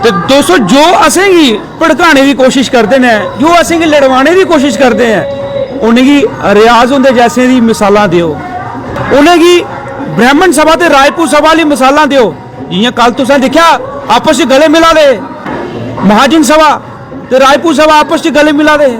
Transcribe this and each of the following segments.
तो दोस्तों जो असेंगी भड़काने की कोशिश करते हैं, जो असेंगी लड़वाने की कोशिश करते हैं, उन्हेंगी रियाज होंदे जैसे दी मिसालां दियो, उन्हेंगी ब्राह्मण सभा ते राजपूत सभा वाली मिसालां दियो। जियां कल तुसें देखा आपस में गले मिला दे, महाजन सभा ते राजपूत सभा आपस में गले मिला दे,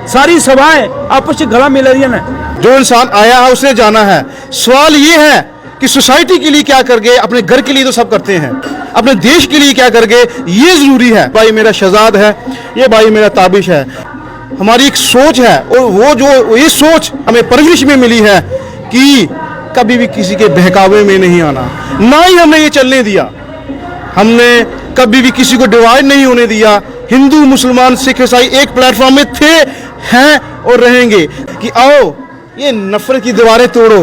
सारी सभाएं आपस में गला मिला रही हैं। जो इंसान आया है उसने जाना है। सवाल ये है कि सोसाइटी के लिए क्या कर गए, अपने घर के लिए तो सब करते हैं, अपने देश के लिए क्या कर गए, ये जरूरी है। भाई मेरा शहजाद है, ये भाई मेरा ताबिश है। हमारी एक सोच है और वो जो ये सोच हमें परवरिश में मिली है कि कभी भी किसी के बहकावे में नहीं आना, ना ही हमने ये चलने दिया। हमने कभी भी किसी को डिवाइड नहीं होने दिया। हिंदू मुसलमान सिख ईसाई एक प्लेटफॉर्म में थे, हैं और रहेंगे। कि आओ ये नफरत की दीवारें तोड़ो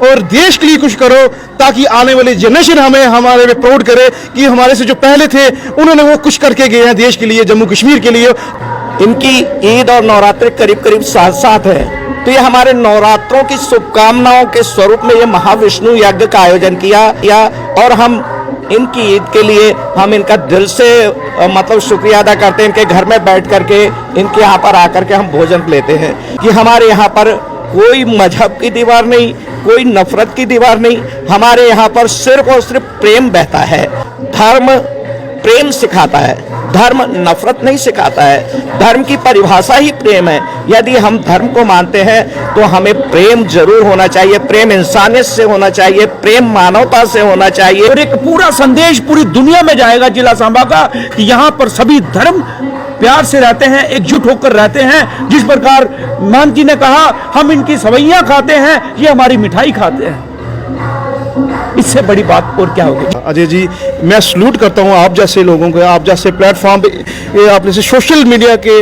और देश के लिए कुछ करो, ताकि आने वाली जनरेशन हमें हमारे में प्राउड करे कि हमारे से जो पहले थे उन्होंने वो कुछ करके गए हैं देश के लिए, जम्मू कश्मीर के लिए। इनकी ईद और नवरात्रि करीब करीब साथ साथ है, तो ये हमारे नवरात्रों की शुभकामनाओं के स्वरूप में ये महाविष्णु यज्ञ का आयोजन किया और हम इनकी ईद के लिए हम इनका दिल से मतलब शुक्रिया अदा करते हैं। इनके घर में बैठ करके इनके यहाँ पर आकर के हम भोजन लेते हैं कि हमारे यहाँ पर कोई मजहब की दीवार नहीं, कोई नफरत की दीवार नहीं, हमारे यहाँ पर सिर्फ और सिर्फ प्रेम बहता है। धर्म प्रेम सिखाता है, धर्म नफरत नहीं सिखाता है। धर्म की परिभाषा ही प्रेम है। यदि हम धर्म को मानते हैं तो हमें प्रेम जरूर होना चाहिए, प्रेम इंसानियत से होना चाहिए, प्रेम मानवता से होना चाहिए। और एक पूरा संदेश पूरी दुनिया में जाएगा जिला सांबा का कि यहाँ पर सभी धर्म प्यार से रहते हैं, एकजुट होकर रहते हैं। जिस प्रकार मान जी ने कहा हम इनकी सवैयां खाते हैं, ये हमारी मिठाई खाते हैं, इससे बड़ी बात और क्या होगी। अजय जी, मैं सल्यूट करता हूँ आप जैसे लोगों को, आप जैसे प्लेटफॉर्म पे, आप जैसे सोशल मीडिया के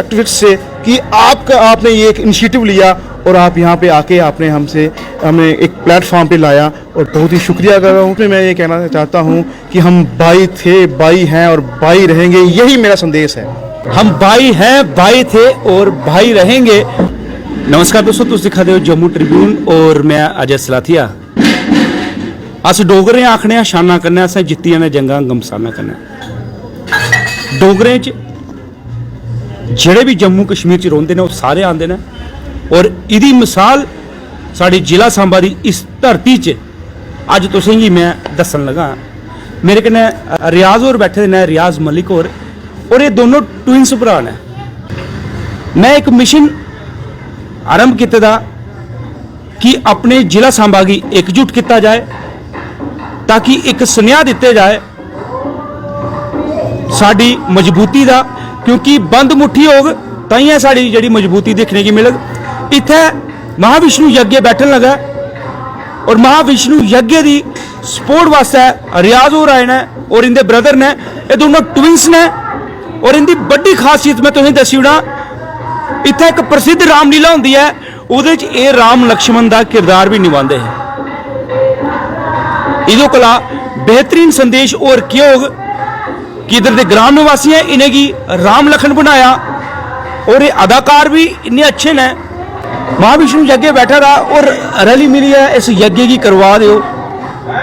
एक्टिविस्ट से कि आपने ये एक इनिशिएटिव लिया और आप यहाँ पे आके आपने हमें एक प्लेटफॉर्म पे लाया और बहुत ही शुक्रिया कर रहा हूँ। मैं ये कहना चाहता हूँ कि हम भाई थे, भाई हैं और भाई रहेंगे, यही मेरा संदेश है। हम भाई हैं, भाई थे और भाई रहेंगे। नमस्कार दोस्तों, तुम दिखा दे जम्मू ट्रिब्यून और मैं अजय सलाथिया। अस डोगरे आखने शाना करने, असें जित्तियां ने जंगां गमसाना करने। डोगरें च जेड़े भी जम्मू कश्मीर च रोंदे ने वो सारे आंदे ने और इहदी मिसाल साड़ी जिला सांबा दी इस धरती च अज तुसेंगी मैं दस्सन लगा। मेरे कन्नै रियाज होर बैठे ने, रियाज मलिक होर, और ये दोनों ट्विंस भरा ने। मैं एक मिशन आरंभ किते दा कि अपने जिला सांबा की एकजुट किया जाए, ताकि एक सुनेहा दिते जाए साड़ी मजबूती का, क्योंकि बंद मुट्ठी होग ताइयां साड़ी जिहड़ी मजबूती देखने की मिलग। इत्थे महाविष्णु यज्ञ बैठन लगा और महाविष्णु यज्ञ की सपोर्ट वास्ते रियाज हो रहे हैं और इनके ब्रदर ने, ये दोनों ट्विंस ने। और इनकी बड़ी खासियत मैं तुम्हें दसी ओड़ा, इत्थे एक प्रसिद्ध रामलीला होंदी है, उहदे च ये राम लक्ष्मण का किरदार भी निभाते हैं। इदों कोला बेहतरीन संदेश और क्या होग कि इधर के ग्राम निवासी हैं, इन्हें की राम लखन बनाया और ये अदाकार भी इतने अच्छे ने। महाविष्णु यज्ञ बैठा रहा और रली मिली है इस यज्ञ की करवा दो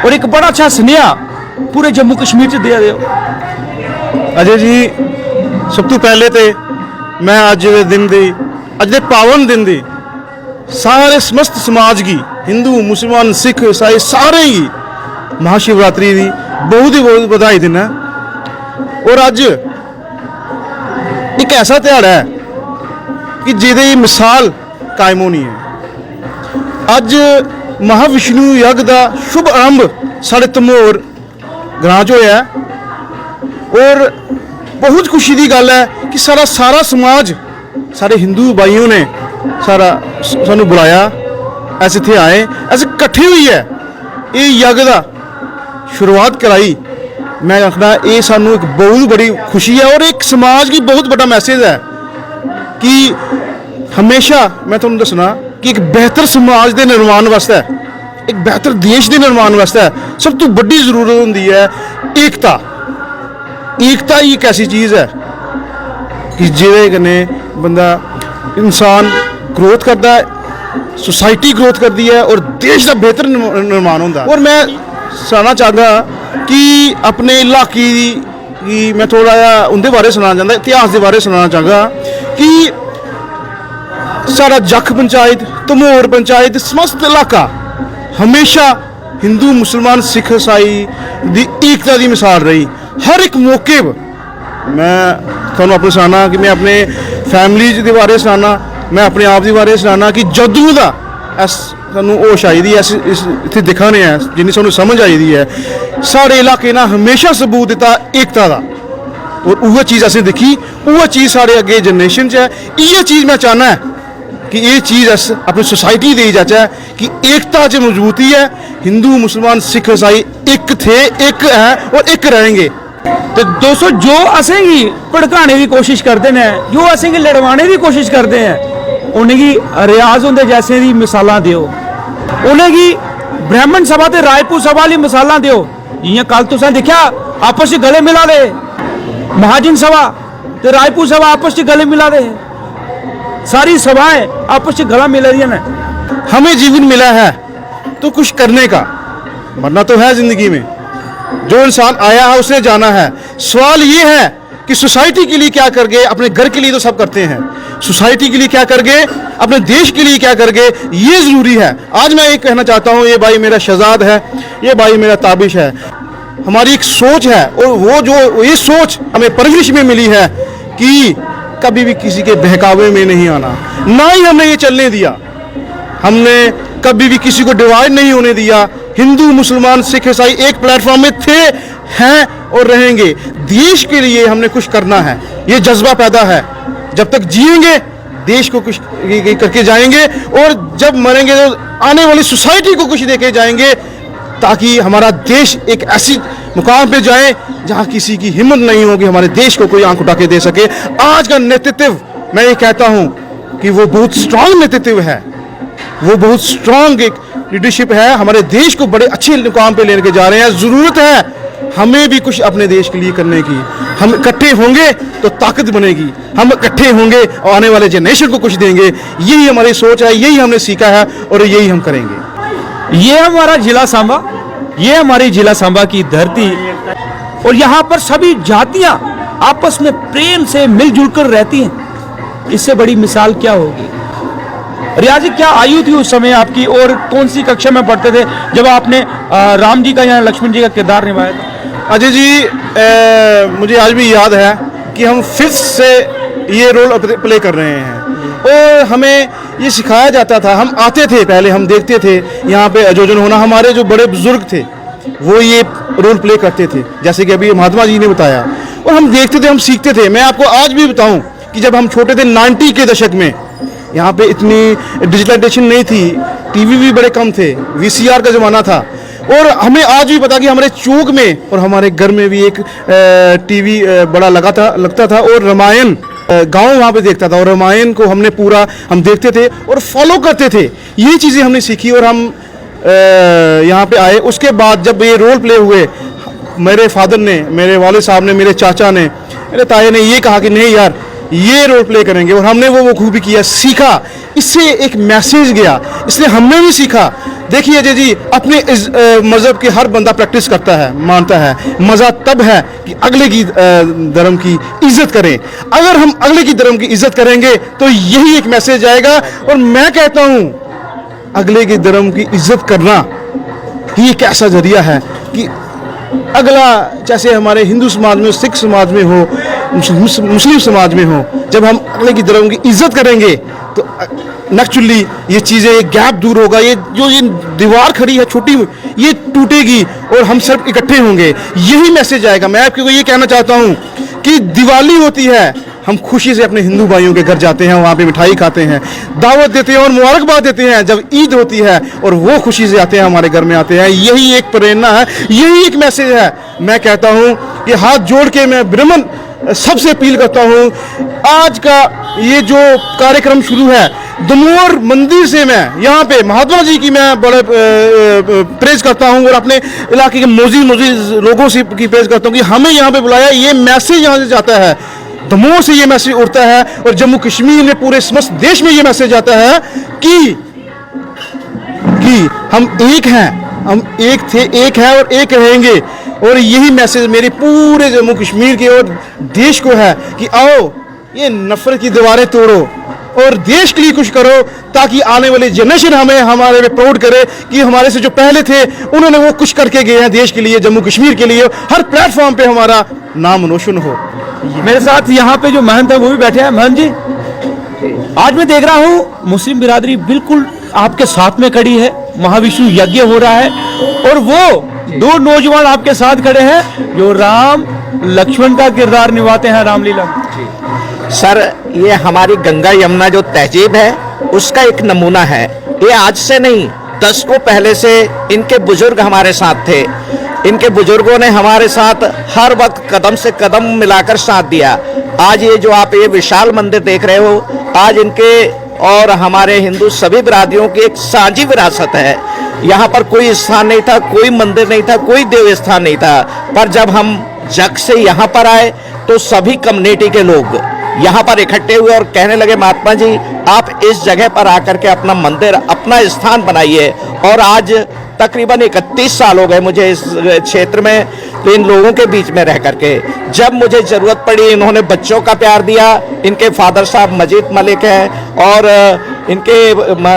और एक बड़ा अच्छा स्नेहा पूरे जम्मू कश्मीर च दे दो। अजय जी, सब तो पहले तो मैं अज दे दिन दी, अज दे पावन दिन दी सारे समस्त समाज की, हिंदू मुसलमान सिख ईसाई सारे ही महाशिवरात्रि की बहुत ही बहुत बधाई देना। और अज एक ऐसा त्यौहार है कि जिहदी मिसाल कायम होनी है। अज महाविष्णु यज्ञ का शुभ आरंभ साढ़े तमोर ग्रां च होया और बहुत खुशी की गल है कि सारा समाज, सारे हिंदू भाइयों ने सारा सानू बुलाया, ऐसे इत्थे आए, ऐसे इकट्ठे हुई है ये यज्ञ का शुरुआत कराई। मैं आखना ये सानू एक बहुत बड़ी खुशी है और एक समाज की बहुत बड़ा मैसेज है कि हमेशा मैं तुहानू दसना कि एक बेहतर समाज के निर्माण वास्ते, एक बेहतर देश के निर्माण वास्ते सब तो बड़ी जरूरत होंदी है एकता। एकता ही एक ऐसी चीज़ है कि जिहदे कन्नै बंदा इंसान ग्रोथ करता है, सोसाइटी ग्रोथ करती है और देश का बेहतर निर्माण होता है। और मैं सनाना चाहगा कि अपने इलाके की मैं थोड़ा जिहा उंदे बारे सुनाना चाहता, इतिहास के बारे सुनाना चाहगा कि सारा जख पंचायत, तमोर पंचायत, समस्त इलाका हमेशा हिंदू मुसलमान सिख ईसाई दी एकता की मिसाल रही। हर एक मौके पर मैं थोड़ा अपने सुनाना कि मैं अपने फैमिली के बारे सुनाना, मैं अपने आप के बारे सुनाना कि जदों का सानू होश आई दी है, इत्थे दिखाने हैं जिन्नी सानू समझ आई दी है, साढ़े इलाके ने हमेशा सबूत दिता एकता का, और वह चीज़ असें दिखी, वह चीज़ साढ़े अगे जनरेशन च है। ये चीज़ मैं चाहना है कि ये चीज़ अस अपनी सोसाइटी दी जाए कि एकता च मजबूती है, हिंदू मुसलमान सिख ईसाई एक थे, एक है और एक रहेंगे। तो दोस्तों, जो असेंगी भड़काने की कोशिश करते हैं, जो असेंगी लड़वाने की कोशिश करते हैं, उन्हेंगी रियाज होंदे जैसे दी मिसालां दियो, उन्हेंगी ब्राह्मण सभा ते राजपूत सभा वाली मिसालां दियो। जियां कल तुसें देखा आपस च गले मिला दे, महाजन सभा ते राजपूत सभा आपस च गले मिला दे, सारी सभाएं आपस च गला मिला रही है। हमें जीवन मिला है तो कुछ करने का, मरना तो है जिंदगी में, जो इंसान आया है उसने जाना है। सवाल ये है कि सोसाइटी के लिए क्या कर गए, अपने घर के लिए तो सब करते हैं, सोसाइटी के लिए क्या कर गए, अपने देश के लिए क्या कर गए, ये ज़रूरी है। आज मैं ये कहना चाहता हूँ, ये भाई मेरा शहजाद है, ये भाई मेरा ताबिश है, हमारी एक सोच है, और वो जो ये सोच हमें परवरिश में मिली है कि कभी भी किसी के बहकावे में नहीं आना, ना ही हमने ये चलने दिया, हमने कभी भी किसी को डिवाइड नहीं होने दिया। हिंदू मुसलमान सिख ईसाई एक प्लेटफॉर्म में थे, हैं और रहेंगे। देश के लिए हमने कुछ करना है, ये जज्बा पैदा है। जब तक जिएंगे देश को कुछ करके जाएंगे, और जब मरेंगे तो आने वाली सोसाइटी को कुछ देके जाएंगे, ताकि हमारा देश एक ऐसी मुकाम पे जाए जहां किसी की हिम्मत नहीं होगी हमारे देश को कोई आंख उठा के दे सके। आज का नेतृत्व मैं ये कहता हूं कि वो बहुत स्ट्रांग नेतृत्व है, वो बहुत स्ट्रांग एक लीडरशिप है, हमारे देश को बड़े अच्छे मुकाम पे लेके जा रहे हैं। ज़रूरत है हमें भी कुछ अपने देश के लिए करने की। हम इकट्ठे होंगे तो ताकत बनेगी, हम इकट्ठे होंगे और आने वाले जनरेशन को कुछ देंगे। यही हमारी सोच है, यही हमने सीखा है और यही हम करेंगे। ये हमारा जिला सांबा, ये हमारी जिला सांबा की धरती, और यहाँ पर सभी जातियां आपस में प्रेम से मिलजुल कर रहती हैं। इससे बड़ी मिसाल क्या होगी। रियाज जी, क्या आयु थी उस समय आपकी, और कौन सी कक्षा में पढ़ते थे जब आपने राम जी का या लक्ष्मण जी का किरदार निभाया था? अजय जी, मुझे आज भी याद है कि हम 5th से ये रोल प्ले कर रहे हैं, और हमें ये सिखाया जाता था। हम आते थे, पहले हम देखते थे यहाँ पे आयोजन होना, हमारे जो बड़े बुजुर्ग थे वो ये रोल प्ले करते थे, जैसे कि अभी महात्मा जी ने बताया, और हम देखते थे, हम सीखते थे। मैं आपको आज भी बताऊं कि जब हम छोटे थे 90 के दशक में, यहाँ पे इतनी डिजिटलाइजेशन नहीं थी, टीवी भी बड़े कम थे, VCR का ज़माना था, और हमें आज भी पता कि हमारे चौक में और हमारे घर में भी एक टीवी बड़ा लगता था, और रामायण गांव वहाँ पे देखता था, और रामायण को हमने पूरा हम देखते थे और फॉलो करते थे। ये चीज़ें हमने सीखी, और हम यहाँ पे आए। उसके बाद जब ये रोल प्ले हुए, मेरे फादर ने, मेरे वाले साहब ने, मेरे चाचा ने, मेरे ताए ने ये कहा कि नहीं यार, ये रोल प्ले करेंगे, और हमने वो खूबी किया, सीखा, इससे एक मैसेज गया, इसलिए हमने भी सीखा। देखिए अजय जी, अपने इस मज़हब के हर बंदा प्रैक्टिस करता है, मानता है, मज़ा तब है कि अगले की धर्म की इज्जत करें। अगर हम अगले की धर्म की इज्जत करेंगे तो यही एक मैसेज आएगा। और मैं कहता हूँ अगले की धर्म की इज्जत करना ही एक ऐसा जरिया है कि अगला, जैसे हमारे हिंदू समाज में, सिख समाज में हो, मुस्लिम समाज में हो, जब हम अगले की धर्म की इज्जत करेंगे तो नेचुरली ये चीज़ें, ये गैप दूर होगा, ये जो ये दीवार खड़ी है छोटी, ये टूटेगी और हम सब इकट्ठे होंगे, यही मैसेज आएगा। मैं आपको ये कहना चाहता हूँ कि दिवाली होती है, हम खुशी से अपने हिंदू भाइयों के घर जाते हैं, वहाँ पे मिठाई खाते हैं, दावत देते हैं और मुबारकबाद देते हैं। जब ईद होती है और वो खुशी से आते हैं, हमारे घर में आते हैं, यही एक प्रेरणा है, यही एक मैसेज है। मैं कहता हूँ कि हाथ जोड़ के मैं ब्राह्मण सबसे अपील करता हूँ, आज का ये जो कार्यक्रम शुरू है दमोर मंदिर से, मैं यहाँ पे महात्मा जी की मैं बड़े प्रेज करता हूँ, और अपने इलाके के मोजी लोगों से की प्रेज करता हूँ कि हमें यहाँ पे बुलाया। ये मैसेज यहाँ से जाता है, दमोह से ये मैसेज उड़ता है, और जम्मू कश्मीर में पूरे समस्त देश में ये मैसेज आता है कि हम एक हैं, हम एक थे, एक है और एक रहेंगे। और यही मैसेज मेरे पूरे जम्मू कश्मीर के और देश को है कि आओ ये नफरत की दीवारें तोड़ो और देश के लिए कुछ करो, ताकि आने वाली जनरेशन हमें हमारे पे प्राउड करे कि हमारे से जो पहले थे उन्होंने वो कुछ करके गए हैं देश के लिए, जम्मू कश्मीर के लिए। हर प्लेटफॉर्म पे हमारा नाम रोशन हो। मेरे साथ यहाँ पे जो महंत है वो भी बैठे हैं। महंत जी, आज मैं देख रहा हूँ मुस्लिम बिरादरी बिल्कुल आपके साथ में खड़ी है, महाविष्णु यज्ञ हो रहा है, और वो दो नौजवान आपके साथ खड़े हैं जो राम लक्ष्मण का किरदार निभाते हैं रामलीला में। सर, ये हमारी गंगा यमुना जो तहजीब है उसका एक नमूना है। ये आज से नहीं, दशकों पहले से इनके बुजुर्ग हमारे साथ थे। इनके बुजुर्गों ने हमारे साथ हर वक्त कदम से कदम मिलाकर साथ दिया। आज ये जो आप ये विशाल मंदिर देख रहे हो, आज इनके और हमारे हिंदू सभी बिरादरियों की एक साझी विरासत है। यहाँ पर कोई स्थान नहीं था, कोई मंदिर नहीं था, कोई देव स्थान नहीं था, पर जब हम जग से यहाँ पर आए तो सभी कम्युनिटी के लोग यहाँ पर इकट्ठे हुए और कहने लगे, महात्मा जी आप इस जगह पर आकर के अपना मंदिर, अपना स्थान बनाइए। और आज तकरीबन 31 साल हो गए मुझे इस क्षेत्र में, तो इन लोगों के बीच में रह करके जब मुझे ज़रूरत पड़ी इन्होंने बच्चों का प्यार दिया। इनके फादर साहब मजीद मलिक हैं और इनके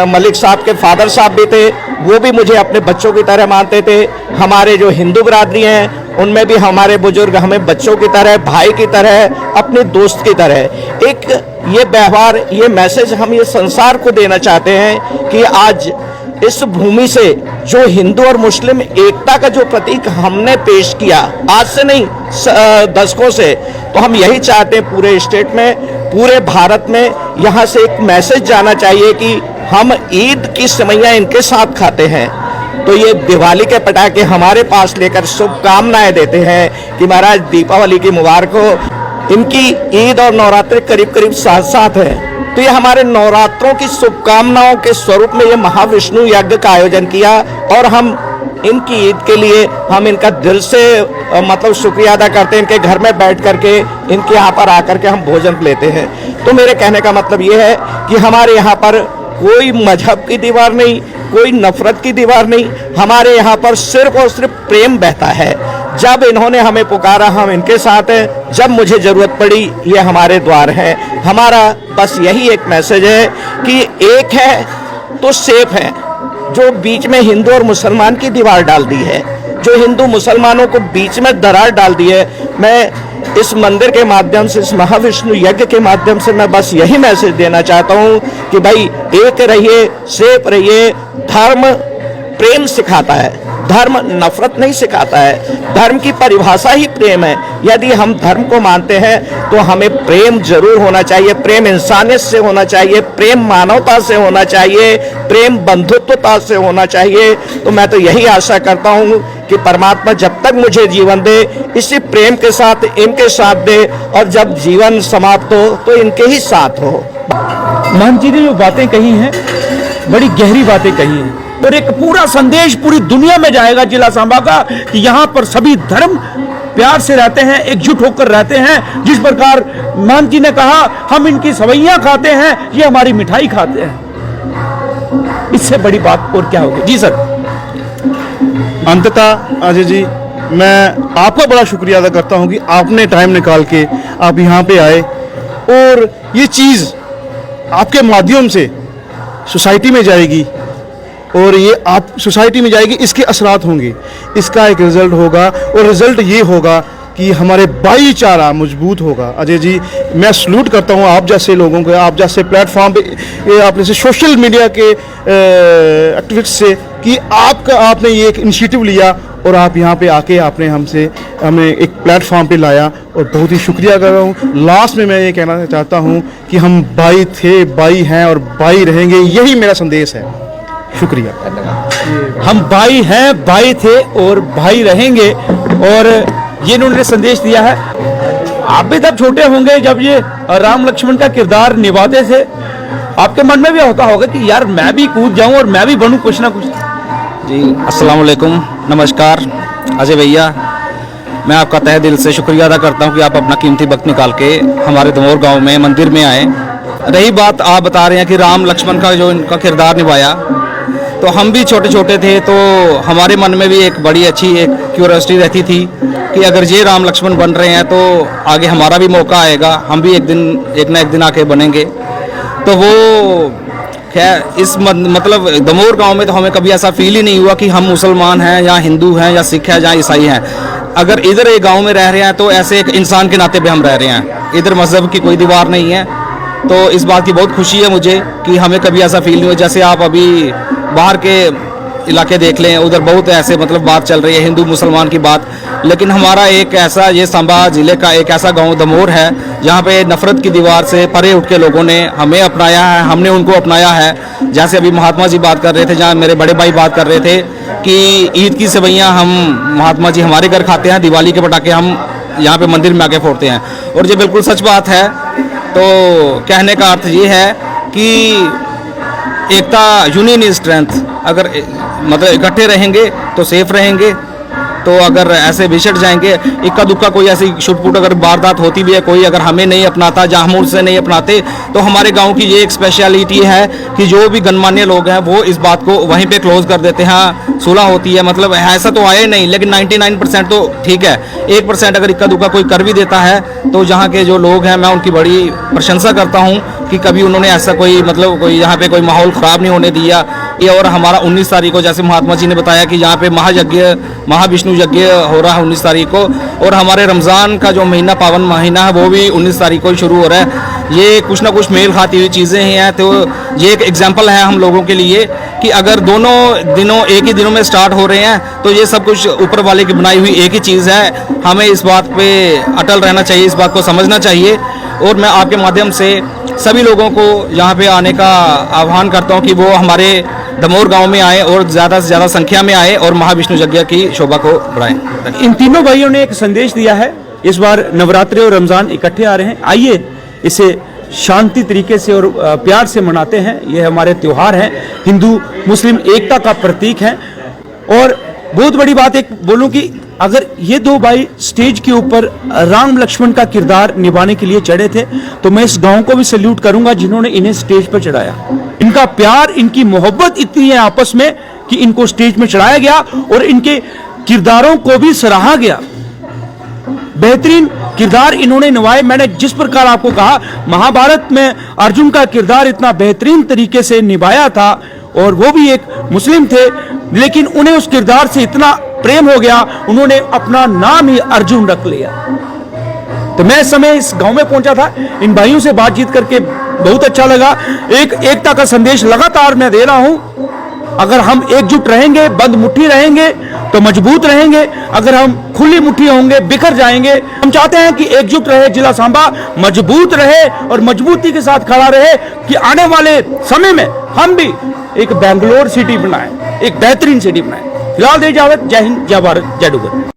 मलिक साहब के फादर साहब भी थे, वो भी मुझे अपने बच्चों की तरह मानते थे। हमारे जो हिंदू बिरादरी हैं उनमें भी हमारे बुजुर्ग हमें बच्चों की तरह, भाई की तरह, अपने दोस्त की तरह। एक ये व्यवहार, ये मैसेज हम ये संसार को देना चाहते हैं कि आज इस भूमि से जो हिंदू और मुस्लिम एकता का जो प्रतीक हमने पेश किया, आज से नहीं दशकों से, तो हम यही चाहते हैं पूरे स्टेट में, पूरे भारत में यहाँ से एक मैसेज जाना चाहिए कि हम ईद की सेवइयां इनके साथ खाते हैं, तो ये दिवाली के पटाखे हमारे पास लेकर शुभकामनाएं देते हैं कि महाराज दीपावली की मुबारक हो। इनकी ईद और नवरात्रि करीब करीब साथ साथ है, तो ये हमारे नवरात्रों की शुभकामनाओं के स्वरूप में ये महाविष्णु यज्ञ का आयोजन किया। और हम इनकी ईद के लिए हम इनका दिल से मतलब शुक्रिया अदा करते हैं। इनके घर में बैठ करके इनके यहाँ पर आकर के हम भोजन लेते हैं। तो मेरे कहने का मतलब ये है कि हमारे यहाँ पर कोई मजहब की दीवार नहीं, कोई नफरत की दीवार नहीं, हमारे यहाँ पर सिर्फ और सिर्फ प्रेम बहता है। जब इन्होंने हमें पुकारा हम इनके साथ हैं, जब मुझे ज़रूरत पड़ी ये हमारे द्वार हैं। हमारा बस यही एक मैसेज है कि एक है तो सेफ है। जो बीच में हिंदू और मुसलमान की दीवार डाल दी है, जो हिंदू मुसलमानों को बीच में दरार डाल दी है, मैं इस मंदिर के माध्यम से, इस महाविष्णु यज्ञ के माध्यम से मैं बस यही मैसेज देना चाहता हूँ कि भाई एक रहिए, सेफ रहिए। धर्म प्रेम सिखाता है, धर्म नफरत नहीं सिखाता है। धर्म की परिभाषा ही प्रेम है। यदि हम धर्म को मानते हैं तो हमें प्रेम जरूर होना चाहिए। प्रेम इंसानियत से होना चाहिए, प्रेम मानवता से होना चाहिए, प्रेम बंधुत्वता से होना चाहिए। तो मैं तो यही आशा करता हूँ कि परमात्मा जब तक मुझे जीवन दे, इसी प्रेम के साथ इनके साथ दे, और जब जीवन समाप्त हो तो इनके ही साथ हो। महंत जी ने जो बातें कही हैं, बड़ी गहरी बातें कही हैं, और एक पूरा संदेश पूरी दुनिया में जाएगा जिला सांबा का कि यहाँ पर सभी धर्म प्यार से रहते हैं, एकजुट होकर रहते हैं। जिस प्रकार महंत जी ने कहा हम इनकी सेवइयां खाते हैं, ये हमारी मिठाई खाते हैं, इससे बड़ी बात और क्या होगी। जी सर। अंततः अजय जी, मैं आपका बड़ा शुक्रिया अदा करता हूं कि आपने टाइम निकाल के आप यहाँ पे आए, और ये चीज़ आपके माध्यम से सोसाइटी में जाएगी, और ये आप सोसाइटी में जाएगी, इसके असरात होंगे, इसका एक रिजल्ट होगा, और रिजल्ट ये होगा कि हमारे भाईचारा मजबूत होगा। अजय जी, मैं सलूट करता हूँ आप जैसे लोगों को, आप जैसे प्लेटफॉर्म पे, आप जैसे सोशल मीडिया के एक्टिविस्ट से, कि आपने ये एक इनिशिएटिव लिया और आप यहाँ पे आके आपने हमें एक प्लेटफॉर्म पे लाया, और बहुत ही शुक्रिया कर रहा हूँ। लास्ट में मैं ये कहना चाहता हूँ कि हम भाई थे, भाई हैं और भाई रहेंगे, यही मेरा संदेश है। शुक्रिया। हम भाई हैं, भाई थे और भाई रहेंगे, और ये इन्होंने संदेश दिया है। आप भी तब छोटे होंगे जब ये राम लक्ष्मण का किरदार निभाते थे, आपके मन में भी होता होगा कि यार मैं भी कूद जाऊं और मैं भी बनूं कुछ ना कुछ। जी अस्सलाम वालेकुम, नमस्कार अजय भैया, मैं आपका तहे दिल से शुक्रिया अदा करता हूं कि आप अपना कीमती वक्त निकाल के हमारे दमोर गांव में मंदिर में आए। रही बात, आप बता रहे हैं कि राम लक्ष्मण का जो इनका किरदार निभाया, तो हम भी छोटे छोटे थे, तो हमारे मन में भी एक बड़ी अच्छी एक क्यूरियोसिटी रहती थी कि अगर ये राम लक्ष्मण बन रहे हैं तो आगे हमारा भी मौका आएगा, हम भी एक ना एक दिन आके बनेंगे। तो वो खैर इस मतलब दमोर गांव में तो हमें कभी ऐसा फील ही नहीं हुआ कि हम मुसलमान हैं या हिंदू हैं या सिख हैं या ईसाई हैं। अगर इधर एक गांव में रह रहे हैं तो ऐसे एक इंसान के नाते पे हम रह रहे हैं, इधर मजहब की कोई दीवार नहीं है। तो इस बात की बहुत खुशी है मुझे कि हमें कभी ऐसा फील नहीं हुआ। जैसे आप अभी बाहर के इलाके देख लें, उधर बहुत ऐसे मतलब बात चल रही है हिंदू मुसलमान की बात, लेकिन हमारा एक ऐसा ये सांबा जिले का एक ऐसा गांव दमोर है जहां पे नफरत की दीवार से परे उठ के लोगों ने हमें अपनाया है, हमने उनको अपनाया है। जैसे अभी महात्मा जी बात कर रहे थे, जहाँ मेरे बड़े भाई बात कर रहे थे कि ईद की सेवैयाँ हम महात्मा जी हमारे घर खाते हैं, दिवाली के पटाखे हम यहाँ पे मंदिर में आके फोड़ते हैं, और ये बिल्कुल सच बात है। तो कहने का अर्थ ये है कि एकता, यूनियन इज स्ट्रेंथ। अगर मतलब इकट्ठे रहेंगे तो सेफ रहेंगे। तो अगर ऐसे बिछड़ जाएंगे, इक्का दुक्का कोई ऐसी छुटपुट अगर वारदात होती भी है, कोई अगर हमें नहीं अपनाता, जहाँ हम उससे नहीं अपनाते, तो हमारे गांव की ये एक स्पेशलिटी है कि जो भी गणमान्य लोग हैं वो इस बात को वहीं पे क्लोज कर देते हैं। हाँ, सुलह होती है, मतलब ऐसा तो आया ही नहीं, लेकिन 99% तो ठीक है। 1% अगर इक्का दुक्का कोई कर भी देता है तो जहाँ के जो लोग हैं मैं उनकी बड़ी प्रशंसा करता हूँ कि कभी उन्होंने ऐसा कोई मतलब कोई यहाँ पे कोई माहौल ख़राब नहीं होने दिया। ये और हमारा 19 तारीख को जैसे महात्मा जी ने बताया कि यहाँ पे महायज्ञ महाविष्णु यज्ञ हो रहा है 19 तारीख को, और हमारे रमज़ान का जो महीना पावन महीना है वो भी 19 तारीख को शुरू हो रहा है। ये कुछ ना कुछ मेल खाती हुई चीज़ें हैं। तो ये एक एग्जाम्पल है हम लोगों के लिए कि अगर दोनों दिनों एक ही दिनों में स्टार्ट हो रहे हैं तो ये सब कुछ ऊपर वाले की बनाई हुई एक ही चीज़ है। हमें इस बात पे अटल रहना चाहिए, इस बात को समझना चाहिए। और मैं आपके माध्यम से सभी लोगों को यहाँ पे आने का आह्वान करता हूँ कि वो हमारे दमोर गांव में आए और ज़्यादा से ज़्यादा संख्या में आए और महाविष्णु यज्ञ की शोभा को बढ़ाएं। इन तीनों भाइयों ने एक संदेश दिया है। इस बार नवरात्रि और रमजान इकट्ठे आ रहे हैं, आइए इसे शांति तरीके से और प्यार से मनाते हैं। ये हमारे त्योहार हैं, हिंदू मुस्लिम एकता का प्रतीक है। और बहुत बड़ी बात एक बोलूं कि अगर ये दो भाई स्टेज के ऊपर राम लक्ष्मण का किरदार निभाने के लिए चढ़े थे तो मैं इस गांव को भी सैल्यूट करूंगा जिन्होंने इन्हें स्टेज पर चढ़ाया। इनका प्यार, इनकी मोहब्बत इतनी है आपस में कि इनको स्टेज में चढ़ाया गया और इनके किरदारों को भी सराहा गया। बेहतरीन किरदार इन्होंने निभाए। मैंने जिस प्रकार आपको कहा महाभारत में अर्जुन का किरदार इतना बेहतरीन तरीके से निभाया था, और वो भी एक मुस्लिम थे, लेकिन उन्हें उस किरदार से इतना प्रेम हो गया उन्होंने अपना नाम ही अर्जुन रख लिया। तो मैं इस समय इस गांव में पहुंचा था, इन भाइयों से बातचीत करके बहुत अच्छा लगा। एक एकता का संदेश लगातार मैं दे रहा हूं। अगर हम एकजुट रहेंगे, बंद मुट्ठी रहेंगे तो मजबूत रहेंगे। अगर हम खुली मुट्ठी होंगे बिखर जाएंगे। हम चाहते हैं कि एकजुट रहे जिला सांबा, मजबूत रहे और मजबूती के साथ खड़ा रहे कि आने वाले समय में हम भी एक बेंगलोर सिटी बनाएं, एक बेहतरीन सिटी बनाएं। फिलहाल दे इजाजत। जय हिंद, जय भारत, जय डुगर।